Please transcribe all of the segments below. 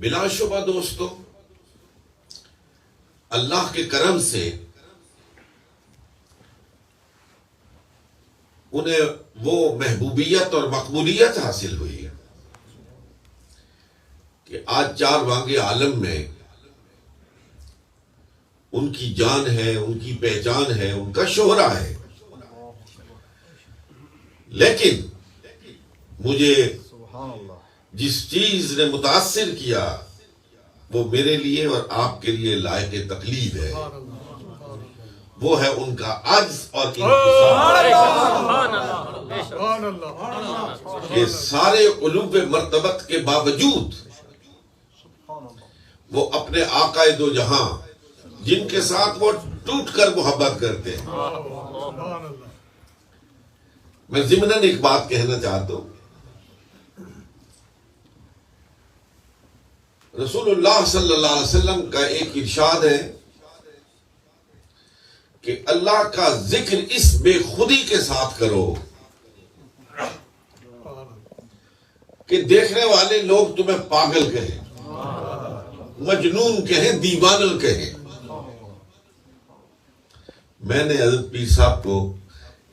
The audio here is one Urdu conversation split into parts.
بلا شبہ دوستو، اللہ کے کرم سے انہیں وہ محبوبیت اور مقبولیت حاصل ہوئی ہے کہ آج چار بانگ عالم میں ان کی جان ہے، ان کی پہچان ہے، ان کا شہرہ ہے۔ لیکن مجھے جس چیز نے متاثر کیا وہ میرے لیے اور آپ کے لیے لائق تقلید ہے، وہ ہے ان کا عجز اور انکسار، کہ سارے علو مرتبت کے باوجود وہ اپنے آقا دو جہاں جن کے ساتھ وہ ٹوٹ کر محبت کرتے ہیں۔ میں ضمناً ایک بات کہنا چاہتا ہوں، رسول اللہ صلی اللہ علیہ وسلم کا ایک ارشاد ہے کہ اللہ کا ذکر اس بے خودی کے ساتھ کرو کہ دیکھنے والے لوگ تمہیں پاگل کہیں، مجنون کہیں، دیوانہ کہیں۔ میں نے حضرت پیر صاحب کو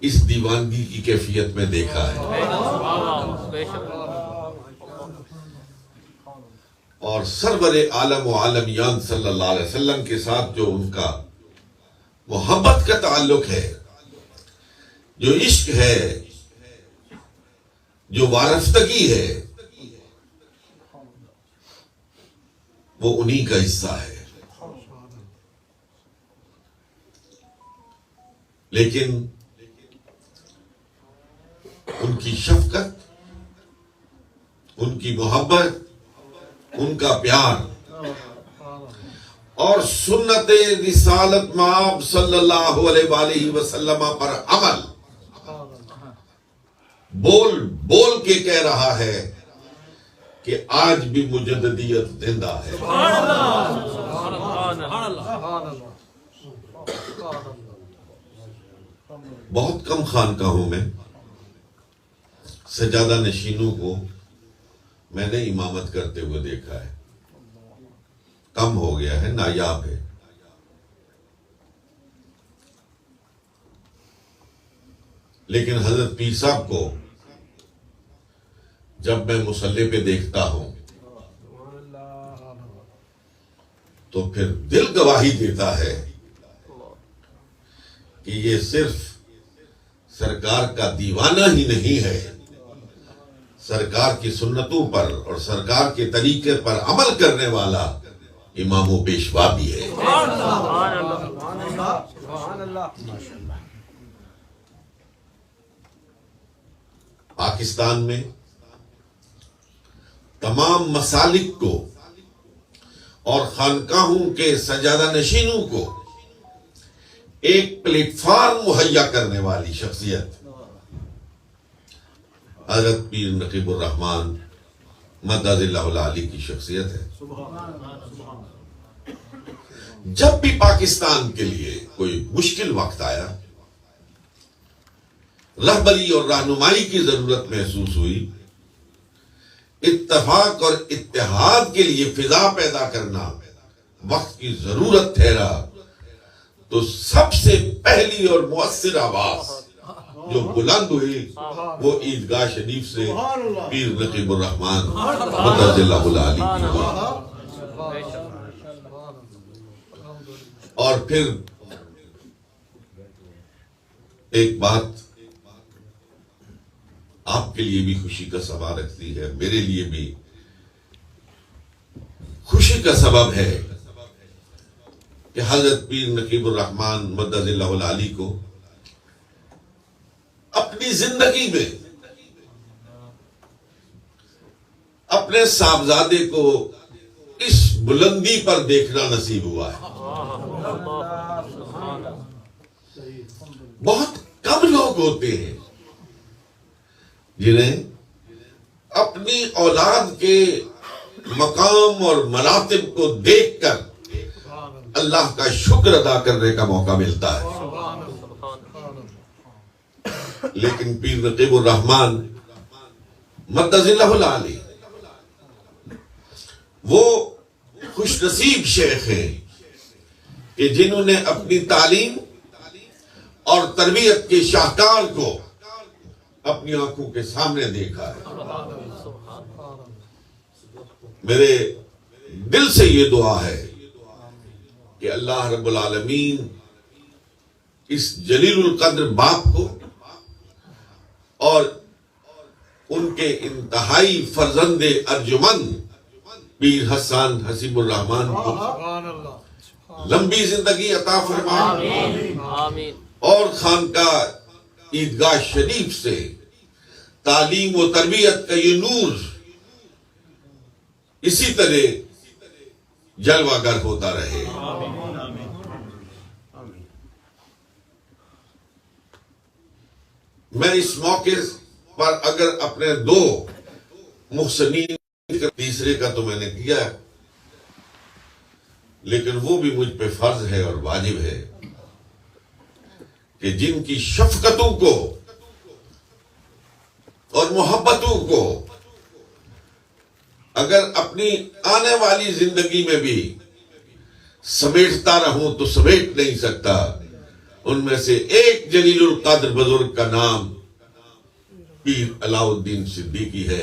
اس دیوانگی کی کیفیت میں دیکھا ہے، اور سرور عالم و عالمیان صلی اللہ علیہ وسلم کے ساتھ جو ان کا محبت کا تعلق ہے، جو عشق ہے، جو وارفتگی ہے، وہ انہی کا حصہ ہے۔ لیکن ان کی شفقت، ان کی محبت، ان کا پیار اور سنت رسالت مآب صلی اللہ علیہ وآلہ وسلم پر عمل بول بول کے کہہ رہا ہے کہ آج بھی مجددیت زندہ ہے۔ بہت کم خانقاہوں میں سجادہ نشینوں کو میں نے امامت کرتے ہوئے دیکھا ہے، کم ہو گیا ہے، نایاب ہے۔ لیکن حضرت پیر صاحب کو جب میں مصلی پہ دیکھتا ہوں تو پھر دل گواہی دیتا ہے کہ یہ صرف سرکار کا دیوانہ ہی نہیں ہے، سرکار کی سنتوں پر اور سرکار کے طریقے پر عمل کرنے والا امام و پیشوا بھی ہے۔ پاکستان میں تمام مسالک کو اور خانقاہوں کے سجادہ نشینوں کو ایک پلیٹ فارم مہیا کرنے والی شخصیت حضرت پیر نقیب الرحمن مدد اللہ العالی کی شخصیت ہے۔ جب بھی پاکستان کے لیے کوئی مشکل وقت آیا، رہبری اور رہنمائی کی ضرورت محسوس ہوئی، اتفاق اور اتحاد کے لیے فضا پیدا کرنا وقت کی ضرورت ٹھہرا، تو سب سے پہلی اور مؤثر آواز جو بلند ہوئی وہ عیدگاہ شریف سے پیر نقیب الرحمن مدد اللہ العالی کی ہوئی۔ اور پھر ایک بات آپ کے لیے بھی خوشی کا سبب رکھتی ہے، میرے لیے بھی خوشی کا سبب ہے کہ حضرت پیر نقیب الرحمن مدد اللہ العالی کو اپنی زندگی میں اپنے صاحبزادے کو اس بلندی پر دیکھنا نصیب ہوا ہے۔ بہت کم لوگ ہوتے ہیں جنہیں اپنی اولاد کے مقام اور مراتب کو دیکھ کر اللہ کا شکر ادا کرنے کا موقع ملتا ہے۔ لیکن پیر نقیب الرحمن مدد اللہ العالی وہ خوش نصیب شیخ ہیں کہ جنہوں نے اپنی تعلیم اور تربیت کے شاہکار کو اپنی آنکھوں کے سامنے دیکھا ہے۔ میرے دل سے یہ دعا ہے کہ اللہ رب العالمین اس جلیل القدر باپ کو اور ان کے انتہائی فرزند ارجمند پیر حسان حسیب الرحمان کو لمبی زندگی عطا فرمائے اور خانقاہ عیدگاہ شریف سے تعلیم و تربیت کا یہ نور اسی طرح جلوہ گر ہوتا رہے۔ میں اس موقع پر اگر اپنے دو محسنین، تیسرے کا تو میں نے کیا ہے، لیکن وہ بھی مجھ پہ فرض ہے اور واجب ہے کہ جن کی شفقتوں کو اور محبتوں کو اگر اپنی آنے والی زندگی میں بھی سمیٹتا رہوں تو سمیٹ نہیں سکتا، ان میں سے ایک جلیل القدر بزرگ کا نام پیر علاء الدین صدیقی ہے۔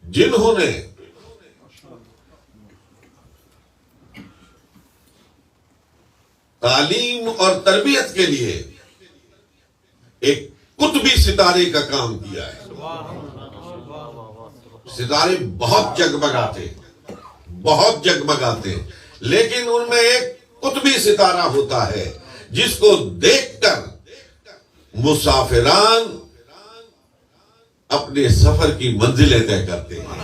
جنہوں نے تعلیم اور تربیت کے لیے ایک قطبی ستارے کا کام کیا ہے۔ ستارے بہت جگمگاتے لیکن ان میں ایک قطبی ستارہ ہوتا ہے جس کو دیکھ کر مسافران اپنے سفر کی منزلیں طے کرتے ہیں۔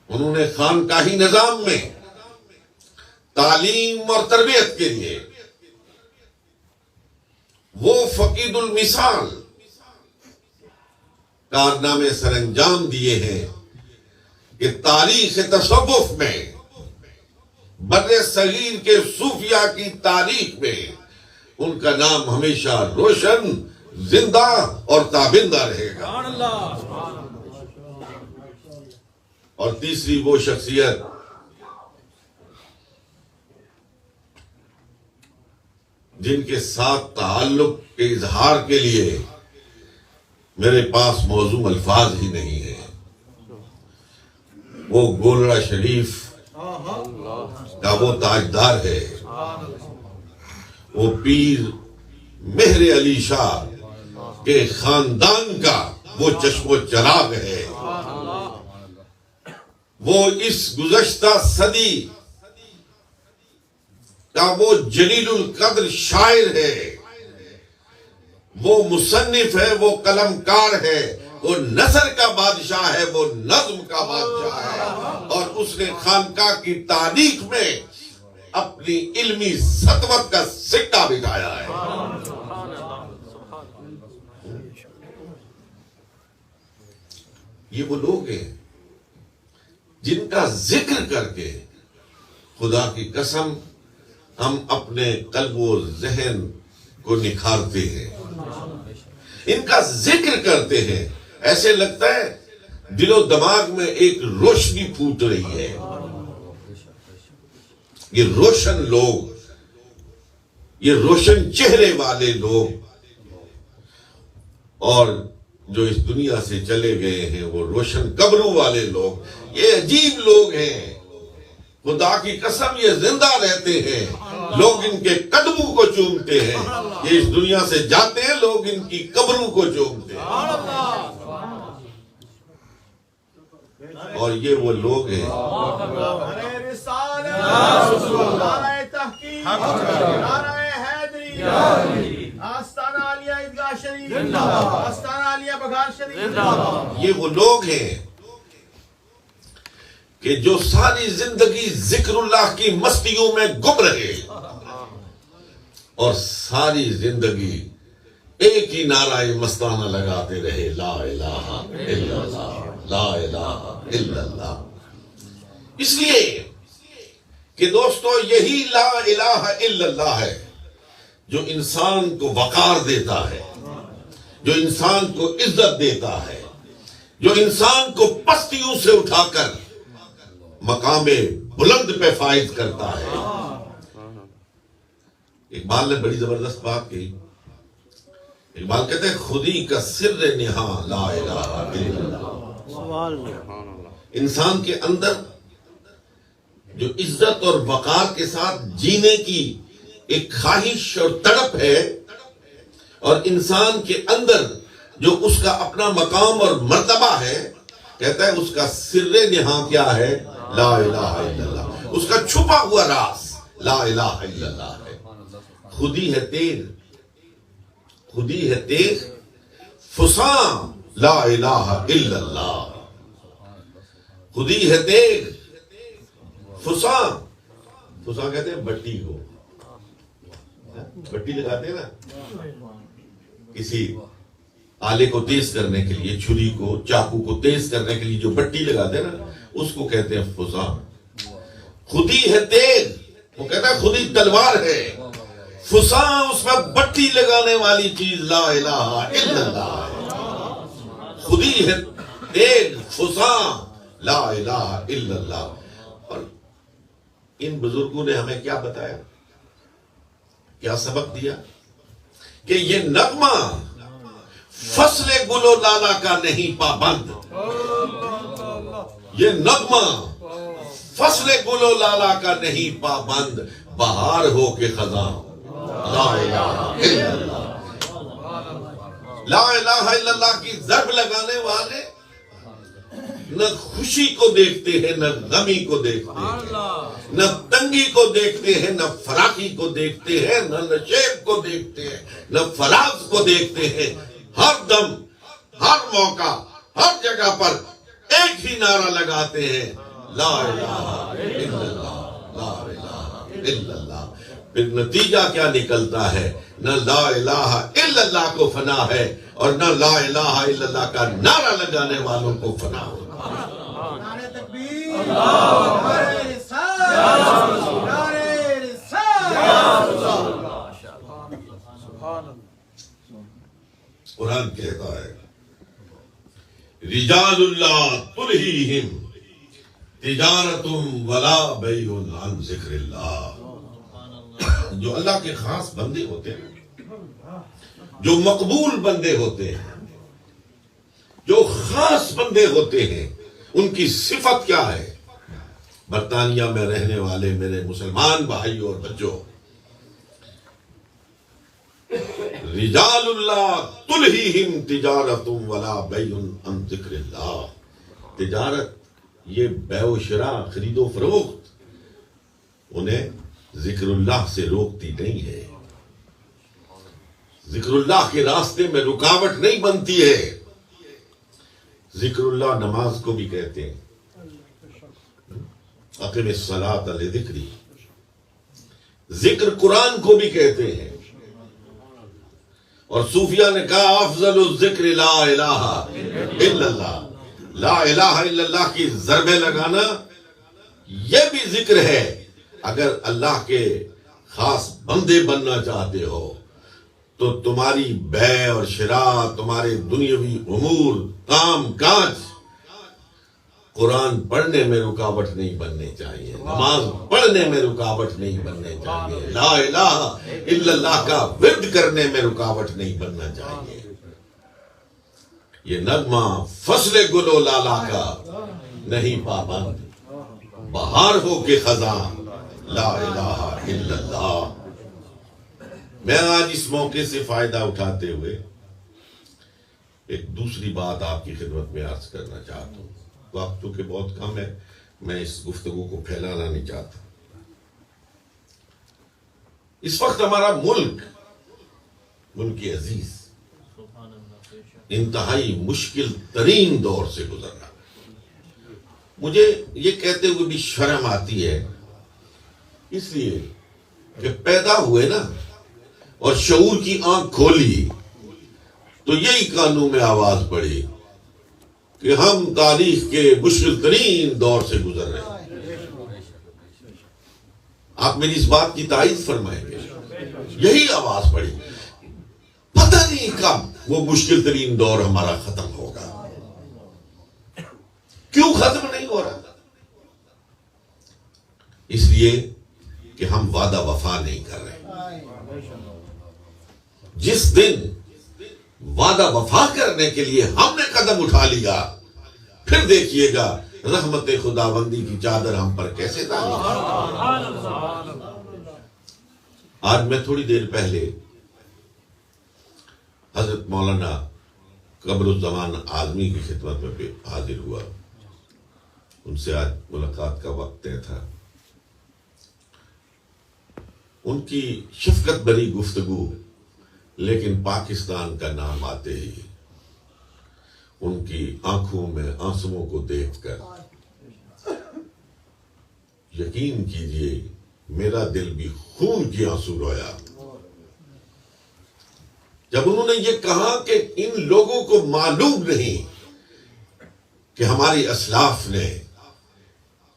انہوں نے خانقاہی نظام میں تعلیم اور تربیت کے لیے وہ فقید المثال کارنامے سر انجام دیے ہیں کہ تاریخ تصوف میں، بر صغیر کے صوفیاء کی تاریخ میں ان کا نام ہمیشہ روشن، زندہ اور تابندہ رہے گا۔ اور تیسری وہ شخصیت جن کے ساتھ تعلق کے اظہار کے لیے میرے پاس موزوں الفاظ ہی نہیں ہیں، وہ گولڑا شریف کا وہ تاجدار ہے، وہ پیر مہر علی شاہ کے خاندان کا وہ چشم و چراغ ہے، وہ اس گزشتہ صدی کا وہ جلیل القدر شاعر ہے، وہ مصنف ہے، وہ قلمکار ہے، وہ نثر کا بادشاہ ہے، وہ نظم کا بادشاہ ہے، اور اس نے خانقاہ کی تاریخ میں اپنی علمی سطوت کا سکہ بٹھایا ہے۔ یہ وہ لوگ ہیں جن کا ذکر کر کے خدا کی قسم ہم اپنے قلب و ذہن کو نکھارتے ہیں، ان کا ذکر کرتے ہیں، ایسے لگتا ہے دل و دماغ میں ایک روشنی پھوٹ رہی ہے۔ یہ روشن لوگ، یہ روشن چہرے والے لوگ، اور جو اس دنیا سے چلے گئے ہیں وہ روشن قبروں والے لوگ، یہ عجیب لوگ ہیں، خدا کی قسم یہ زندہ رہتے ہیں، لوگ ان کے قدموں کو چومتے ہیں، یہ اس دنیا سے جاتے ہیں، لوگ ان کی قبروں کو چومتے ہیں۔ اور یہ وہ لوگ ہیں یہ وہ لوگ ہیں کہ جو ساری زندگی ذکر اللہ کی مستیوں میں گم رہے اور ساری زندگی ایک ہی نعرہ مستانہ لگاتے رہے، لا الہ الا اللہ، لا الہ الا اللہ۔ اس لیے کہ دوستو یہی لا الہ الا اللہ ہے جو انسان کو وقار دیتا ہے، جو انسان کو عزت دیتا ہے، جو انسان کو پستیوں سے اٹھا کر مقام بلند پہ فائز کرتا ہے۔ اقبال نے بڑی زبردست بات کہی۔ اقبال کہتے ہیں خودی کا سر نہاں لا الہ الا اللہ۔ انسان کے اندر جو عزت اور وقار کے ساتھ جینے کی ایک خواہش اور تڑپ ہے، اور انسان کے اندر جو اس کا اپنا مقام اور مرتبہ ہے، کہتا ہے اس کا سر نہاں کیا ہے؟ لا الہ الا اللہ۔ اس کا چھپا ہوا راز لا الہ الا اللہ ہے۔ خودی ہے تیغ، خودی ہے تیغ فساں لا الہ الا اللہ۔ خودی ہے تیغ فساں، فساں کہتے ہیں بٹی کو، بٹی لگاتے ہیں نا کسی آلے کو تیز کرنے کے لیے، چھری کو، چاقو کو تیز کرنے کے لیے جو بٹی لگاتے ہیں نا، اس کو کہتے ہیں فساں۔ خودی ہے تیغ، وہ کہتا ہے خودی تلوار ہے، فساں اس میں بٹی لگانے والی چیز لا الہ الا اللہ ہے۔ خودی ہے تیغ فساں لا الہ الا اللہ۔ اور ان بزرگوں نے ہمیں کیا بتایا، کیا سبق دیا کہ یہ نغمہ فصل گل و لالا کا نہیں پابند، یہ نغمہ فصل گل و لالا کا نہیں پابند، بہار ہو کے خزاں لا الہ الا اللہ۔ لا الہ الا اللہ کی ضرب لگانے والے نہ خوشی کو دیکھتے ہیں، نہ غمی کو دیکھتے ہیں، نہ تنگی کو دیکھتے ہیں، نہ فراخی کو دیکھتے ہیں، نہ نشیب کو دیکھتے ہیں، نہ فراز کو دیکھتے ہیں۔ ہر دم، ہر موقع، ہر جگہ پر ایک ہی نعرہ لگاتے ہیں، لا الہ الا اللہ، لا الہ الا اللہ۔ پھر نتیجہ کیا نکلتا ہے؟ نہ لا الہ الا اللہ کو فنا ہے، اور نہ لا الہ الا اللہ کا نعرہ لگانے والوں کو فنا ہو۔ نعرہ تکبیر، نعرہ رسالت، نعرہ رسالت۔ قرآن کہتا ہے رجال اللہ تلہیہم تجارت ولا بیع عن ذکر اللہ۔ جو اللہ کے خاص بندے ہوتے ہیں، جو مقبول بندے ہوتے ہیں، جو خاص بندے ہوتے ہیں، ان کی صفت کیا ہے؟ برطانیہ میں رہنے والے میرے مسلمان بھائیوں اور بچوں، رجال اللہ تلہیہم تجارت ولا بیع عن ذکر اللہ۔ تجارت، یہ بیع و شراء، خرید و فروخت، انہیں ذکر اللہ سے روکتی نہیں ہے، ذکر اللہ کے راستے میں رکاوٹ نہیں بنتی ہے۔ ذکر اللہ نماز کو بھی کہتے ہیں، اقم الصلاۃ لذکری۔ ذکر قرآن کو بھی کہتے ہیں، اور صوفیہ نے کہا افضل الذکر لا الہ الا اللہ۔ لا الہ الا اللہ کی ضربیں لگانا یہ بھی ذکر ہے۔ اگر اللہ کے خاص بندے بننا چاہتے ہو تو تمہاری بیع اور شراء، تمہارے دنیاوی امور، کام کاج، قرآن پڑھنے میں رکاوٹ نہیں بننے چاہیے، نماز پڑھنے میں رکاوٹ نہیں بننے چاہیے، لا الہ الا اللہ کا ورد کرنے میں رکاوٹ نہیں بننا چاہیے۔ یہ نغمہ فصل گل و لالا کا نہیں پابند، بہار ہو کے خزاں لا الہ الا اللہ۔ میں آج اس موقع سے فائدہ اٹھاتے ہوئے ایک دوسری بات آپ کی خدمت میں عرض کرنا چاہتا ہوں۔ وقت چونکہ بہت کم ہے، میں اس گفتگو کو پھیلانا نہیں چاہتا۔ اس وقت ہمارا ملک عزیز انتہائی مشکل ترین دور سے گزر رہا ہے۔ مجھے یہ کہتے ہوئے بھی شرم آتی ہے، اس لیے کہ پیدا ہوئے نا اور شعور کی آنکھ کھولی تو یہی کانوں میں آواز پڑی کہ ہم تاریخ کے مشکل ترین دور سے گزر رہے ہیں۔ آپ میری اس بات کی تائید فرمائیں گے؟ یہی آواز پڑی، پتہ نہیں کب وہ مشکل ترین دور ہمارا ختم ہوگا. کیوں ختم نہیں ہو رہا؟ اس لیے کہ ہم وعدہ وفا نہیں کر رہے. جس دن وعدہ وفا کرنے کے لیے ہم نے قدم اٹھا لیا، پھر دیکھیے گا رحمت خداوندی کی چادر ہم پر کیسے ڈالے. آج میں تھوڑی دیر پہلے حضرت مولانا قمر الزمان اعظمی کی خدمت میں حاضر ہوا. ان سے آج ملاقات کا وقت طے تھا. ان کی شفقت بھری گفتگو، لیکن پاکستان کا نام آتے ہی ان کی آنکھوں میں آنسوؤں کو دیکھ کر یقین کیجئے میرا دل بھی خون کی آنسو رویا. جب انہوں نے یہ کہا کہ ان لوگوں کو معلوم نہیں کہ ہماری اسلاف نے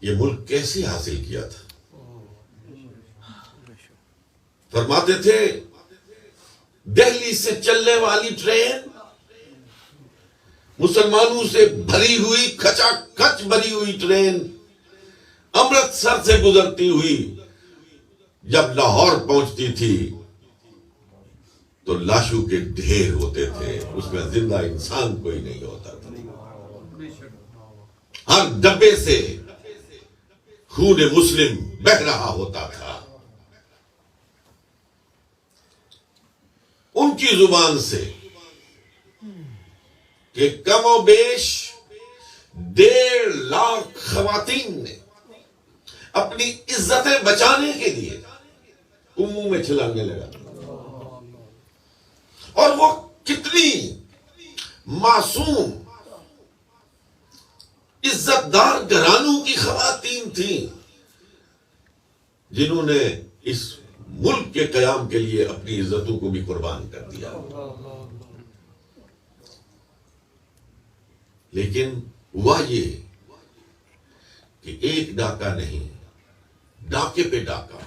یہ ملک کیسے حاصل کیا تھا. فرماتے تھے دہلی سے چلنے والی ٹرین مسلمانوں سے بھری ہوئی، کھچا کھچ بھری ہوئی ٹرین امرتسر سے گزرتی ہوئی جب لاہور پہنچتی تھی تو لاشوں کے ڈھیر ہوتے تھے، اس میں زندہ انسان کوئی نہیں ہوتا تھا. ہر ڈبے سے خون مسلم بہہ رہا ہوتا تھا. ان کی زبان سے کہ کم و بیش 1.5 لاکھ خواتین نے اپنی عزتیں بچانے کے لیے منہ میں چھلانگے لگا. اور وہ کتنی معصوم عزت دار گھرانوں کی خواتین تھیں جنہوں نے اس ملک کے قیام کے لیے اپنی عزتوں کو بھی قربان کر دیا. لیکن ہوا یہ کہ ایک ڈاکہ نہیں، ڈاکے پہ ڈاکہ،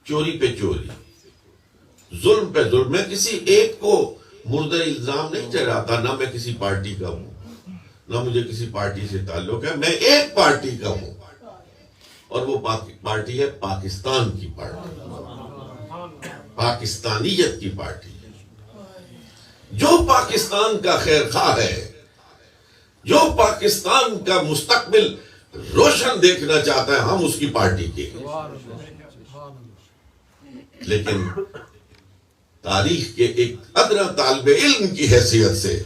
چوری پہ چوری، ظلم پہ ظلم. میں کسی ایک کو مردہ الزام نہیں ٹھہراتا، نہ میں کسی پارٹی کا ہوں، نہ مجھے کسی پارٹی سے تعلق ہے. میں ایک پارٹی کا ہوں اور وہ پارٹی ہے پاکستان کی پارٹی، پاکستانیت کی پارٹی. جو پاکستان کا خیر خواہ ہے، جو پاکستان کا مستقبل روشن دیکھنا چاہتا ہے، ہم اس کی پارٹی کے ہیں. لیکن تاریخ کے ایک ادنا طالب علم کی حیثیت سے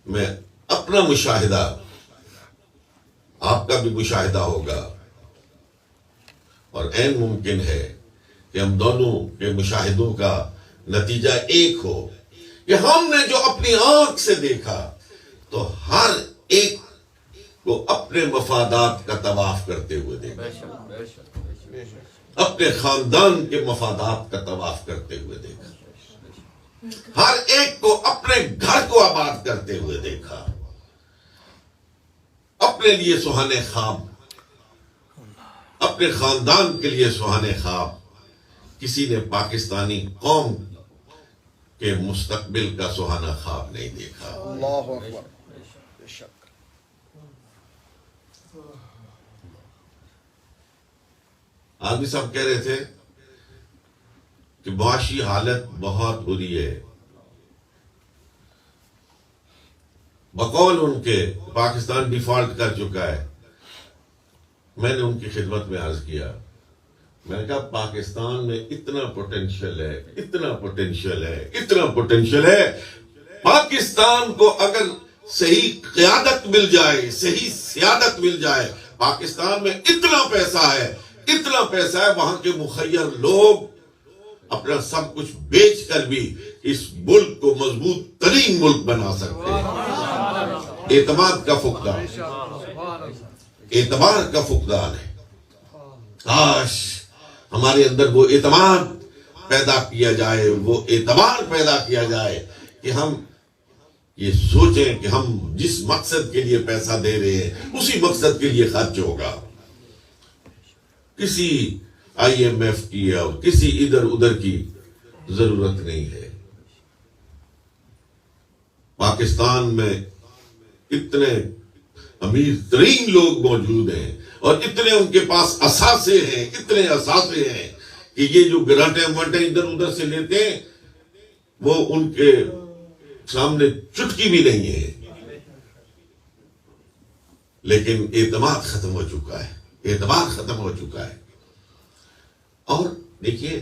میں اپنا مشاہدہ، آپ کا بھی مشاہدہ ہوگا، اور عین ممکن ہے کہ ہم دونوں کے مشاہدوں کا نتیجہ ایک ہو کہ ہم نے جو اپنی آنکھ سے دیکھا تو ہر ایک کو اپنے مفادات کا طواف کرتے ہوئے دیکھا، اپنے خاندان کے مفادات کا طواف کرتے ہوئے دیکھا، ہر ایک کو اپنے گھر کو آباد کرتے ہوئے دیکھا، اپنے لیے سہانے خواب، اپنے خاندان کے لیے سہانے خواب. کسی نے پاکستانی قوم کے مستقبل کا سہانا خواب نہیں دیکھا. اللہ اکبر. بے شک. آدمی صاحب کہہ رہے تھے کہ معاشی حالت بہت بری ہے. بقول ان کے پاکستان ڈیفالٹ کر چکا ہے. میں نے ان کی خدمت میں عرض کیا، میں نے کہا پاکستان میں اتنا پوٹینشیل ہے، اتنا پوٹینشیل ہے، اتنا پوٹینشیل ہے. پاکستان کو اگر صحیح قیادت مل جائے، صحیح سیادت مل جائے، پاکستان میں اتنا پیسہ ہے، اتنا پیسہ ہے، وہاں کے مخیر لوگ اپنا سب کچھ بیچ کر بھی اس ملک کو مضبوط ترین ملک بنا سکتے ہیں. اعتماد کا فقدان، اعتبار کا فقدان ہے. کاش ہمارے اندر وہ اعتماد پیدا کیا جائے، وہ اعتبار پیدا کیا جائے کہ ہم یہ سوچیں کہ ہم جس مقصد کے لیے پیسہ دے رہے ہیں اسی مقصد کے لیے خرچ ہوگا. کسی IMF کی اور کسی ادھر ادھر کی ضرورت نہیں ہے. پاکستان میں اتنے امیر ترین لوگ موجود ہیں اور اتنے ان کے پاس اثاثے ہیں، اتنے اثاثے ہیں کہ یہ جو گرانٹیں وانٹیں ادھر ادھر سے لیتے ہیں وہ ان کے سامنے چٹکی بھی نہیں ہے. لیکن اعتماد ختم ہو چکا ہے، اعتماد ختم ہو چکا ہے. اور دیکھیے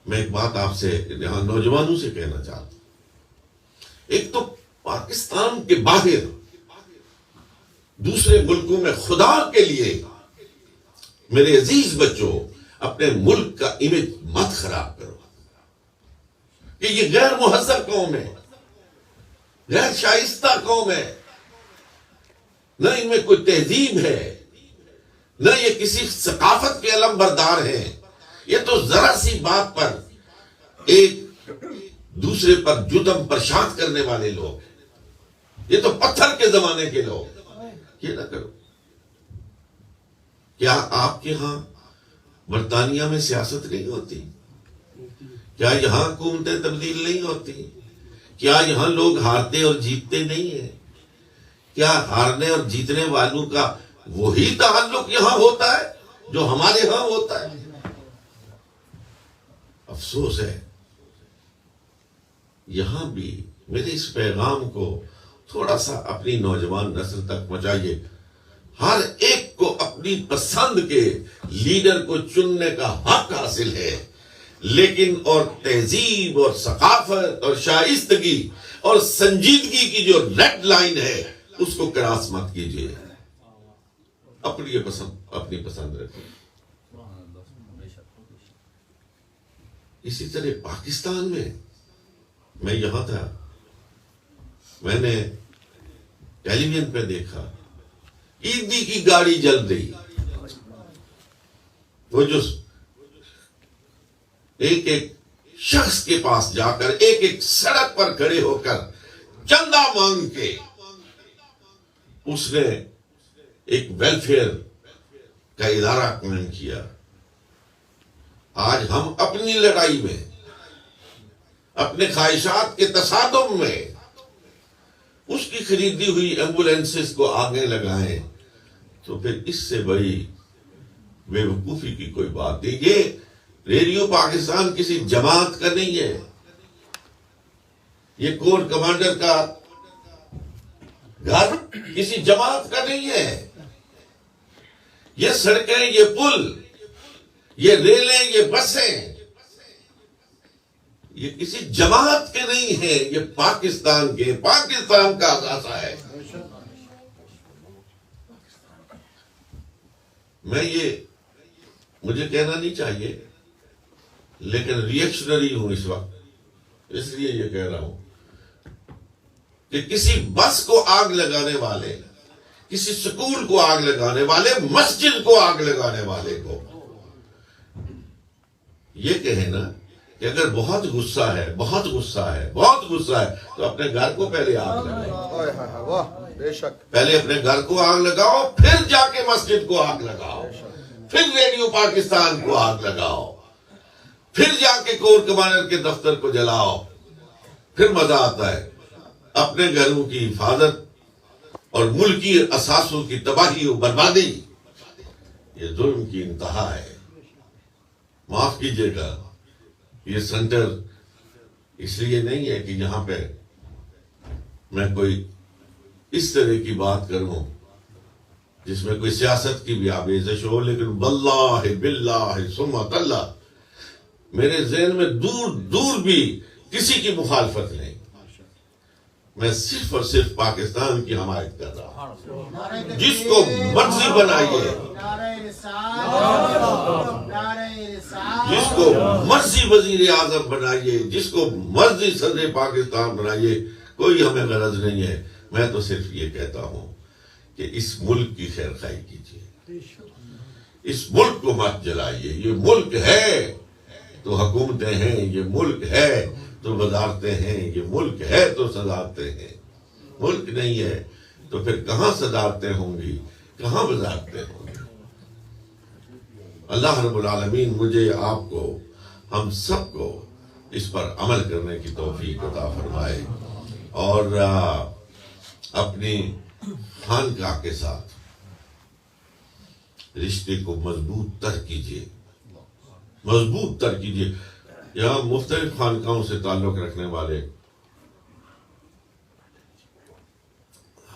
میں ایک بات آپ سے یہاں نوجوانوں سے کہنا چاہتا ہوں. ایک تو پاکستان کے باہر دوسرے ملکوں میں خدا کے لیے میرے عزیز بچوں اپنے ملک کا امیج مت خراب کرو کہ یہ غیر مہذب قوم ہے، غیر شائستہ قوم ہے، نہ ان میں کوئی تہذیب ہے، نہ یہ کسی ثقافت کے علم بردار ہیں. یہ تو ذرا سی بات پر ایک دوسرے پر جدم پرشانت کرنے والے لوگ ہیں. یہ تو پتھر کے زمانے کے لوگ. یہ نہ کرو. کیا آپ کے ہاں برطانیہ میں سیاست نہیں ہوتی؟ کیا یہاں حکومتیں تبدیل نہیں ہوتی؟ کیا یہاں لوگ ہارتے اور جیتتے نہیں ہیں؟ کیا ہارنے اور جیتنے والوں کا وہی تعلق یہاں ہوتا ہے جو ہمارے ہاں ہوتا ہے؟ افسوس ہے. یہاں بھی میرے اس پیغام کو تھوڑا سا اپنی نوجوان نسل تک پہنچائیے. ہر ایک کو اپنی پسند کے لیڈر کو چننے کا حق حاصل ہے، لیکن اور تہذیب اور ثقافت اور شائستگی اور سنجیدگی کی جو ریڈ لائن ہے اس کو کراس مت کیجیے. اپنی پسند رکھیے. اسی طرح پاکستان میں یہاں تھا، میں نے ٹیلی ویژن پہ دیکھا عیدی کی گاڑی جل رہی. وہ جو ایک ایک شخص کے پاس جا کر ایک ایک سڑک پر کھڑے ہو کر چندہ مانگ کے اس نے ایک ویلفیئر کا ادارہ قائم کیا. آج ہم اپنی لڑائی میں، اپنے خواہشات کے تصادم میں اس کی خریدی ہوئی ایمبولینسز کو آگے لگائیں تو پھر اس سے بڑی بے وقوفی کی کوئی بات نہیں. یہ ریڈیو پاکستان کسی جماعت کا نہیں ہے، یہ کور کمانڈر کا گھر کسی جماعت کا نہیں ہے. یہ سڑکیں، یہ پل، یہ ریلیں، یہ بسیں یہ کسی جماعت کے نہیں ہیں، یہ پاکستان کا اثاثہ ہے. مجھے کہنا نہیں چاہیے لیکن ریئیکشنری ہوں اس وقت، اس لیے یہ کہہ رہا ہوں کہ کسی بس کو آگ لگانے والے، کسی سکول کو آگ لگانے والے، مسجد کو آگ لگانے والے کو یہ کہیں نا کہ اگر بہت غصہ ہے تو اپنے گھر کو پہلے آگ لگاؤ. پہلے اپنے گھر کو آگ لگاؤ، پھر جا کے مسجد کو آگ لگاؤ، پھر ریڈیو پاکستان کو آگ لگاؤ، پھر جا کے کور کمانڈر کے دفتر کو جلاؤ، پھر مزہ آتا ہے. اپنے گھروں کی حفاظت اور ملکی اثاثوں کی تباہی و بربادی یہ ظلم کی انتہا ہے. معاف کیجیے گا، یہ سینٹر اس لیے نہیں ہے کہ یہاں پہ میں کوئی اس طرح کی بات کروں جس میں کوئی سیاست کی بھی آمیزش ہو، لیکن واللہ باللہ ثم تاللہ میرے ذہن میں دور دور بھی کسی کی مخالفت نہیں. میں صرف اور صرف پاکستان کی حمایت کر رہا ہوں. جس کو مرضی بنائیے، جس کو مرضی وزیر اعظم بنائیے، جس کو مرضی صدر پاکستان بنائیے، کوئی ہمیں غرض نہیں ہے. میں تو صرف یہ کہتا ہوں کہ اس ملک کی خیر خواہی کیجیے، اس ملک کو مت جلائیے. یہ ملک ہے تو حکومتیں ہیں، یہ ملک ہے تو وزارتیں ہیں، یہ ملک ہے تو صدارتیں ہیں. ملک نہیں ہے تو پھر کہاں صدارتیں ہوں گی، کہاں وزارتیں ہوں گی. اللہ رب العالمین مجھے، آپ کو، ہم سب کو اس پر عمل کرنے کی توفیق عطا فرمائے. اور اپنی خانقاہ کے ساتھ رشتے کو مضبوط تر کیجیے، مضبوط تر کیجیے۔ یہاں مختلف خانقاہوں سے تعلق رکھنے والے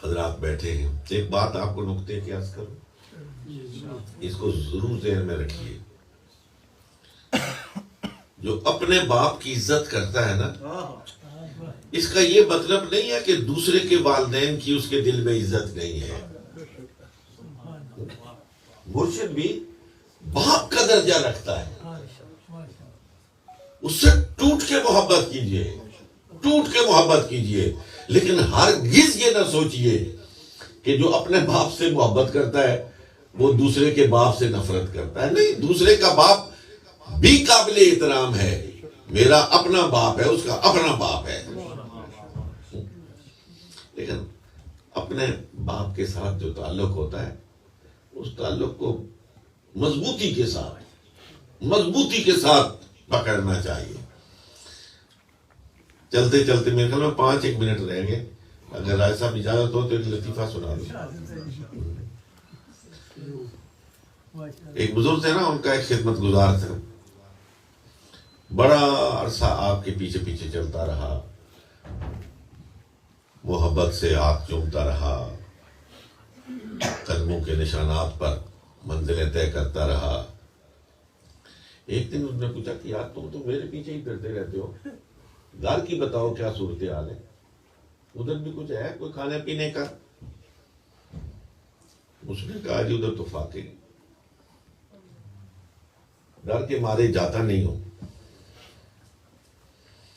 حضرات بیٹھے ہیں۔ ایک بات آپ کو نکتے کی عرض کروں، اس کو ضرور ذہن میں رکھیے، جو اپنے باپ کی عزت کرتا ہے نا، اس کا یہ مطلب نہیں ہے کہ دوسرے کے والدین کی اس کے دل میں عزت نہیں ہے۔ مرشد بھی باپ کا درجہ رکھتا ہے، اس سے ٹوٹ کے محبت کیجئے، ٹوٹ کے محبت کیجئے، لیکن ہرگز یہ نہ سوچئے کہ جو اپنے باپ سے محبت کرتا ہے وہ دوسرے کے باپ سے نفرت کرتا ہے۔ نہیں، دوسرے کا باپ بھی قابل احترام ہے، میرا اپنا باپ ہے، اس کا اپنا باپ ہے، لیکن اپنے باپ کے ساتھ جو تعلق ہوتا ہے اس تعلق کو مضبوطی کے ساتھ پکڑنا چاہیے۔ چلتے چلتے میرے خیال میں 5 منٹ رہ گئے، اگر رائے صاحب اجازت ہو تو ایک لطیفہ سنا دوں۔ ایک بزرگ تھے نا، ان کا ایک خدمت گزار تھا، بڑا عرصہ آپ کے پیچھے پیچھے چلتا رہا، محبت سے ہاتھ چومتا رہا، قدموں کے نشانات پر منزلیں طے کرتا رہا۔ ایک دن اس نے پوچھا کہ یار تم تو میرے پیچھے ہی پھرتے رہتے ہو، گھر کی بتاؤ کیا صورتحال ہے، ادھر بھی کچھ ہے کوئی کھانے پینے کا؟ اس نے کہا جی ادھر تو فاقے، ڈر کے مارے جاتا نہیں ہوں۔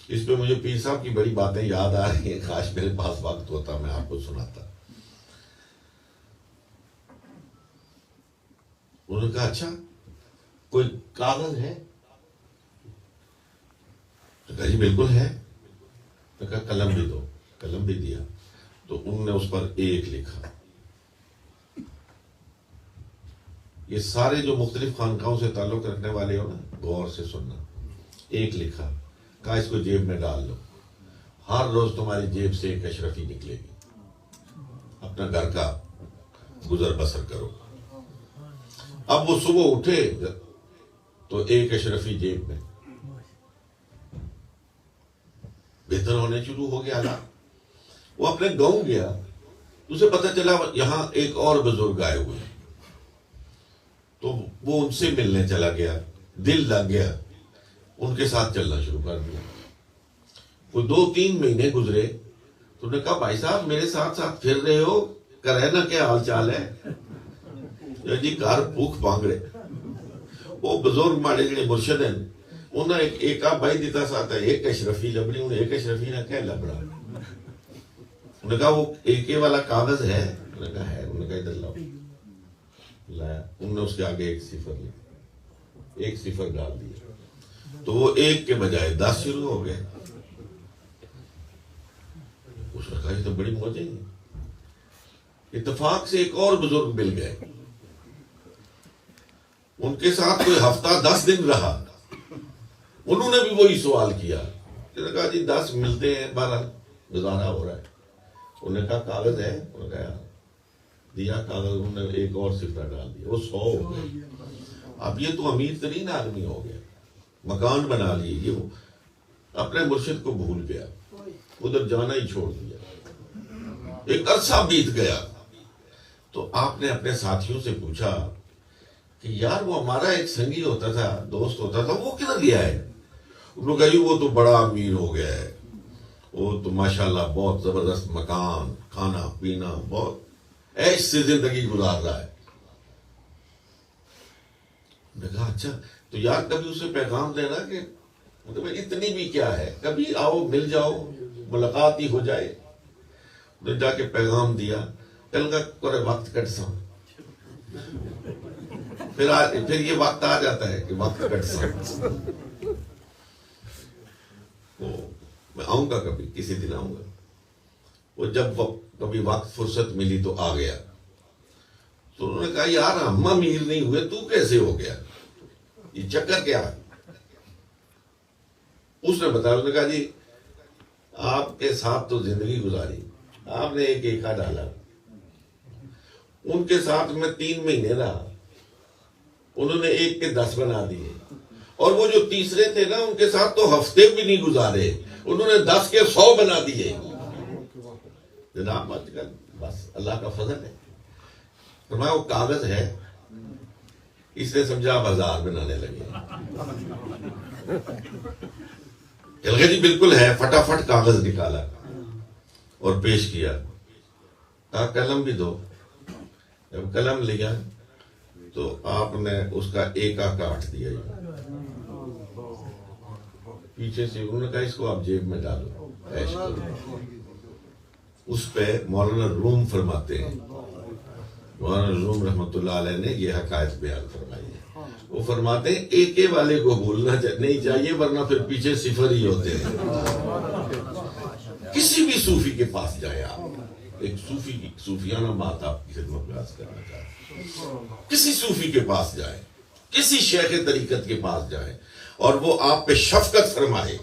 اس پہ مجھے پیر صاحب کی بڑی باتیں یاد آ رہی ہیں، کاش میرے پاس وقت ہوتا میں آپ کو سناتا۔ انہوں نے کہا اچھا کوئی کاغذ ہے؟ تو کہا جی بالکل ہے۔ تو کہا قلم بھی دو، قلم بھی دیا، تو انہوں نے اس پر 1 لکھا۔ یہ سارے جو مختلف خانقاہوں سے تعلق رکھنے والے ہو نا، غور سے سننا۔ 1 لکھا، کہا اس کو جیب میں ڈال لو، ہر روز تمہاری جیب سے 1 اشرفی نکلے گی، اپنا گھر کا گزر بسر کرو۔ اب وہ صبح اٹھے تو 1 اشرفی جیب میں، بہتر ہونے شروع ہو گیا حالات۔ وہ اپنے گاؤں گیا، اسے پتہ چلا یہاں ایک اور بزرگ آئے ہوئے، تو وہ ان سے ملنے چلا گیا، دل لگ گیا، ان کے ساتھ چلنا شروع کر دیا۔ وہ 2-3 مہینے گزرے تو انہوں نے کہا بھائی صاحب میرے ساتھ ساتھ پھر رہے ہو، کرے نا کیا حال چال ہے؟ جی گھر بھوک مانگ رہے۔ وہ بزرگ ماڑے جڑے مرشد ہیں انہوں نے ایک بھائی دیتا ساتھ ہے 1 اشرفی لبڑی، انہیں 1 اشرفی نہ کہہ لبڑا۔ انہوں نے کہا وہ 1 والا کاغذ ہے؟ انہوں نے کہا ہے۔ انہوں نے کہا ادھر لاؤ، لایا، انہوں نے اس کے آگے 1 صفر لکھا، 1 صفر ڈال دیا، تو وہ 1 کے بجائے 10 شروع ہو گئے۔ اس نے کہا یہ تو بڑی موجیں ہیں۔ اتفاق سے ایک اور بزرگ مل گئے، ان کے ساتھ کوئی ہفتہ 10 دن رہا، انہوں نے بھی وہی سوال کیا۔ انہوں نے کہا جی 10 ملتے ہیں، بہرحال گزارا ہو رہا ہے۔ انہوں نے کہا کاغذ ہے؟ انہوں نے کہا دیا کاغذ، انہوں نے 1 اور صفر ڈال دیا، وہ 100 ہو گئے۔ اب یہ تو امیر ترین آدمی ہو گیا، مکان بنا لیے، یہ اپنے مرشد کو بھول گیا، ادھر جانا ہی چھوڑ دیا۔ ایک عرصہ بیت گیا تو آپ نے اپنے ساتھیوں سے پوچھا کہ یار وہ ہمارا ایک سنگی ہوتا تھا، دوست ہوتا تھا، وہ کدھر گیا ہے؟ انہوں نے کہا جی وہ تو بڑا امیر ہو گیا ہے، وہ تو ماشاءاللہ بہت زبردست مکان، کھانا پینا، بہت عیش سے زندگی گزار رہا ہے۔ میں نے کہا اچھا تو یار کبھی اسے پیغام دینا کہ مطلب اتنی بھی کیا ہے، کبھی آؤ مل جاؤ، ملاقات ہی ہو جائے۔ انہوں نے جا کے پیغام دیا، کل کا کرے وقت کٹ سا، پھر یہ وقت آ جاتا ہے کہ وقت کٹ سا، میں آؤں گا کبھی، کسی دن آؤں گا۔ وہ جب کبھی وقت فرصت ملی تو آ گیا، تو انہوں نے کہا یار ہم امیر نہیں ہوئے، تو کیسے ہو گیا، یہ چکر کیا ہے؟ اس نے بتایا، اس نے کہا جی آپ کے ساتھ تو زندگی گزاری، آپ نے ایک ایکا ڈالا، ان کے ساتھ میں 3 مہینے رہا، انہوں نے 1 کے 10 بنا دیے، اور وہ جو تیسرے تھے نا ان کے ساتھ تو ہفتے بھی نہیں گزارے، انہوں نے 10 کے 100 بنا دیے۔ جناب آج کل بس اللہ کا فضل ہے، فرمایا وہ کاغذ ہے، اس نے سمجھا آپ 1000 بنانے لگے۔ کہ جی بالکل ہے، فٹافٹ کاغذ نکالا اور پیش کیا، کہا قلم بھی دو۔ جب قلم لیا تو آپ نے اس کا ایکا کاٹ دیا، پیچھے سے انہوں نے کہا اس کو آپ جیب میں ڈالو، عیش کرو۔ اس پہ مولانا روم فرماتے ہیں، مولانا روم رحمۃ اللہ علیہ نے یہ حقائق بیان فرمائی ہے۔ وہ فرماتے ہیں ایکے والے کو بھولنا نہیں چاہیے، ورنہ پھر پیچھے صفر ہی ہوتے ہیں۔ کسی بھی صوفی کے پاس جائے آپ، ایک صوفی کی صوفیانہ بات آپ کی خدمت میں عرض کرنا چاہتے ہیں، کسی صوفی کے پاس جائے، کسی شیخ طریقت کے پاس جائے اور وہ آپ پہ شفقت فرمائے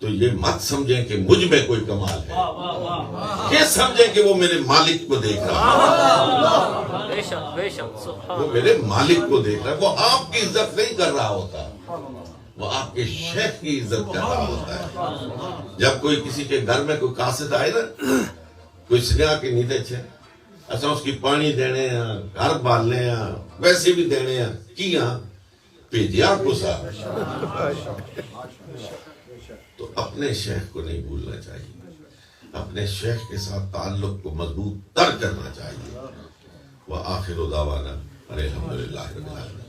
تو یہ مت سمجھیں کہ مجھ میں کوئی کمال ہے، یہ سمجھیں کہ وہ میرے مالک کو دیکھ رہا ہے، وہ میرے مالک کو دیکھ رہا ہے، وہ آپ کی عزت نہیں کر رہا ہوتا، وہ آپ کے شیخ کی عزت کر رہا ہوتا ہے۔ جب کوئی کسی کے گھر میں کوئی قاصد آئے نا، کوئی سنیا کے نیتے چھے ایسا اس کی پانی دینے ہیں، گھر بالنے ہیں، ویسے بھی دینے ہیں، کیا پیجیا کو سا، تو اپنے شیخ کو نہیں بھولنا چاہیے، اپنے شیخ کے ساتھ تعلق کو مضبوط تر کرنا چاہیے۔ وآخر دعوانا الحمدللہ رب العالمین۔